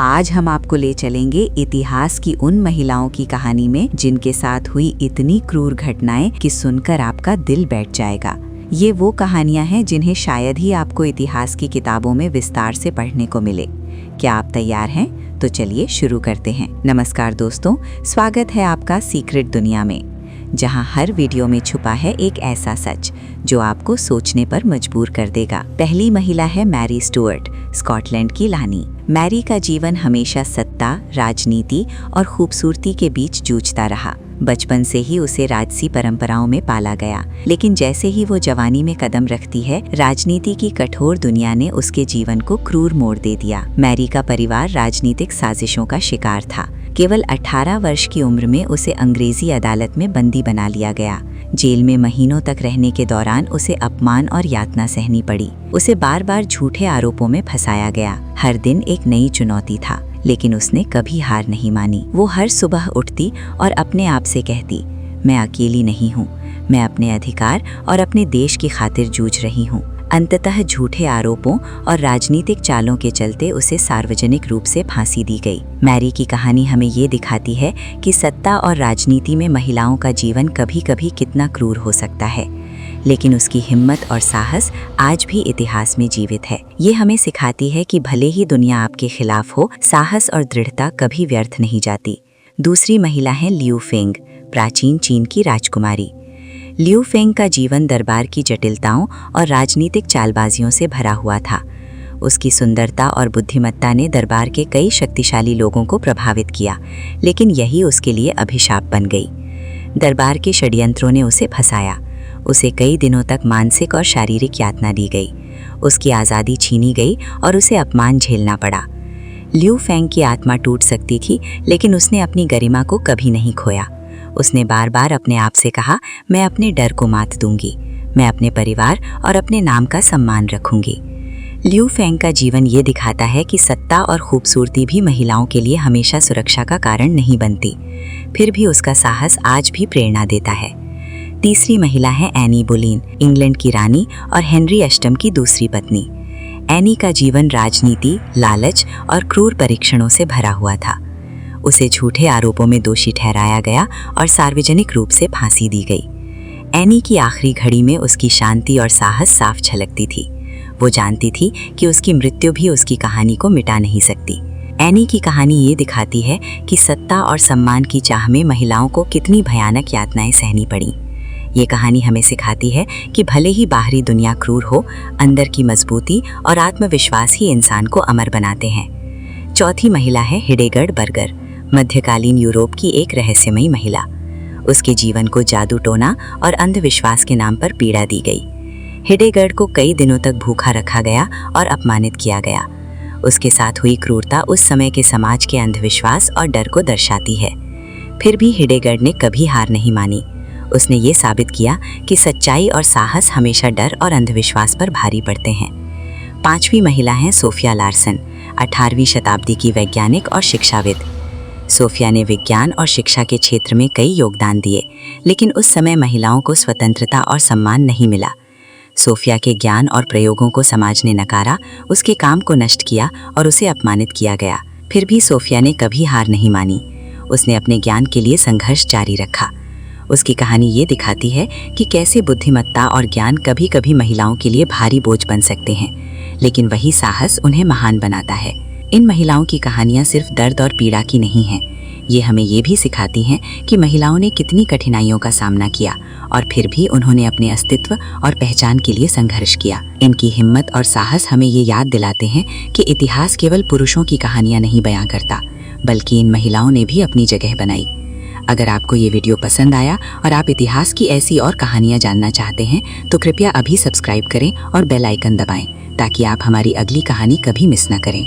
आज हम आपको ले चलेंगे इतिहास की उन महिलाओं की कहानी में जिनके साथ हुई इतनी क्रूर घटनाएं कि सुनकर आपका दिल बैठ जाएगा। ये वो कहानियां हैं जिन्हें शायद ही आपको इतिहास की किताबों में विस्तार से पढ़ने को मिले। क्या आप तैयार हैं? तो चलिए शुरू करते हैं। नमस्कार दोस्तों, स्वागत है आपका सीक्रेट दुनिया में, जहां हर वीडियो में छुपा है एक ऐसा सच जो आपको सोचने पर मजबूर कर देगा। पहली महिला है मैरी स्टुअर्ट, स्कॉटलैंड की रानी। मैरी का जीवन हमेशा सत्ता, राजनीति और खूबसूरती के बीच जूझता रहा। बचपन से ही उसे राजसी परंपराओं में पाला गया, लेकिन जैसे ही वो जवानी में कदम रखती है, राजनीति की कठोर दुनिया ने उसके जीवन को क्रूर मोड़ दे दिया। मैरी का परिवार राजनीतिक साजिशों का शिकार था। केवल 18 वर्ष की उम्र में उसे अंग्रेजी अदालत में बंदी बना लिया गया। जेल में महीनों तक रहने के दौरान उसे अपमान और यातना सहनी पड़ी। उसे बार बार झूठे आरोपों में फंसाया गया। हर दिन एक नई चुनौती था, लेकिन उसने कभी हार नहीं मानी। वो हर सुबह उठती और अपने आप से कहती, मैं अकेली नहीं हूँ, मैं अपने अधिकार और अपने देश की खातिर जूझ रही हूँ। अंततः झूठे आरोपों और राजनीतिक चालों के चलते उसे सार्वजनिक रूप से फांसी दी गई। मैरी की कहानी हमें ये दिखाती है कि सत्ता और राजनीति में महिलाओं का जीवन कभी कभी कितना क्रूर हो सकता है, लेकिन उसकी हिम्मत और साहस आज भी इतिहास में जीवित है। ये हमें सिखाती है कि भले ही दुनिया आपके खिलाफ हो, साहस और दृढ़ता कभी व्यर्थ नहीं जाती। दूसरी महिला है लियू फेंग, प्राचीन चीन की राजकुमारी। लियू फेंग का जीवन दरबार की जटिलताओं और राजनीतिक चालबाजियों से भरा हुआ था। उसकी सुंदरता और बुद्धिमत्ता ने दरबार के कई शक्तिशाली लोगों को प्रभावित किया, लेकिन यही उसके लिए अभिशाप बन गई। दरबार के षड्यंत्रों ने उसे फंसाया। उसे कई दिनों तक मानसिक और शारीरिक यातना दी गई। उसकी आज़ादी छीनी गई और उसे अपमान झेलना पड़ा। लियू फेंग की आत्मा टूट सकती थी, लेकिन उसने अपनी गरिमा को कभी नहीं खोया। उसने बार बार अपने आप से कहा, मैं अपने डर को मात दूंगी, मैं अपने परिवार और अपने नाम का सम्मान रखूंगी। लियू फेंग का जीवन ये दिखाता है कि सत्ता और खूबसूरती भी महिलाओं के लिए हमेशा सुरक्षा का कारण नहीं बनती। फिर भी उसका साहस आज भी प्रेरणा देता है। तीसरी महिला है एनी बोलीन, इंग्लैंड की रानी और हेनरी अष्टम की दूसरी पत्नी। एनी का जीवन राजनीति, लालच और क्रूर परीक्षणों से भरा हुआ था। उसे झूठे आरोपों में दोषी ठहराया गया और सार्वजनिक रूप से फांसी दी गई। एनी की आखिरी घड़ी में उसकी शांति और साहस साफ झलकती थी। वो जानती थी कि उसकी मृत्यु भी उसकी कहानी को मिटा नहीं सकती। एनी की कहानी ये दिखाती है कि सत्ता और सम्मान की चाह में महिलाओं को कितनी भयानक यातनाएं सहनी पड़ी। ये कहानी हमें सिखाती है कि भले ही बाहरी दुनिया क्रूर हो, अंदर की मजबूती और आत्मविश्वास ही इंसान को अमर बनाते हैं। चौथी महिला है हिडेगर्ड बर्गर, मध्यकालीन यूरोप की एक रहस्यमयी महिला। उसके जीवन को जादू टोना और अंधविश्वास के नाम पर पीड़ा दी गई। हिडेगर्ड को कई दिनों तक भूखा रखा गया और अपमानित किया गया। उसके साथ हुई क्रूरता उस समय के समाज के अंधविश्वास और डर को दर्शाती है। फिर भी हिडेगर्ड ने कभी हार नहीं मानी। उसने ये साबित किया कि सच्चाई और साहस हमेशा डर और अंधविश्वास पर भारी पड़ते हैं। पांचवी महिला है सोफिया लार्सन, 18वीं शताब्दी की वैज्ञानिक और शिक्षाविद। सोफिया ने विज्ञान और शिक्षा के क्षेत्र में कई योगदान दिए, लेकिन उस समय महिलाओं को स्वतंत्रता और सम्मान नहीं मिला। सोफिया के ज्ञान और प्रयोगों को समाज ने नकारा, उसके काम को नष्ट किया और उसे अपमानित किया गया। फिर भी सोफिया ने कभी हार नहीं मानी। उसने अपने ज्ञान के लिए संघर्ष जारी रखा। उसकी कहानी ये दिखाती है कि कैसे बुद्धिमत्ता और ज्ञान कभी कभी महिलाओं के लिए भारी बोझ बन सकते हैं, लेकिन वही साहस उन्हें महान बनाता है। इन महिलाओं की कहानियां सिर्फ दर्द और पीड़ा की नहीं हैं। ये हमें ये भी सिखाती हैं कि महिलाओं ने कितनी कठिनाइयों का सामना किया और फिर भी उन्होंने अपने अस्तित्व और पहचान के लिए संघर्ष किया। इनकी हिम्मत और साहस हमें ये याद दिलाते हैं कि इतिहास केवल पुरुषों की कहानियां नहीं बयां करता, बल्कि इन महिलाओं ने भी अपनी जगह बनाई। अगर आपको ये वीडियो पसंद आया और आप इतिहास की ऐसी और कहानियां जानना चाहते हैं, तो कृपया अभी सब्सक्राइब करें और बेल आइकन दबाएं, ताकि आप हमारी अगली कहानी कभी मिस न करें।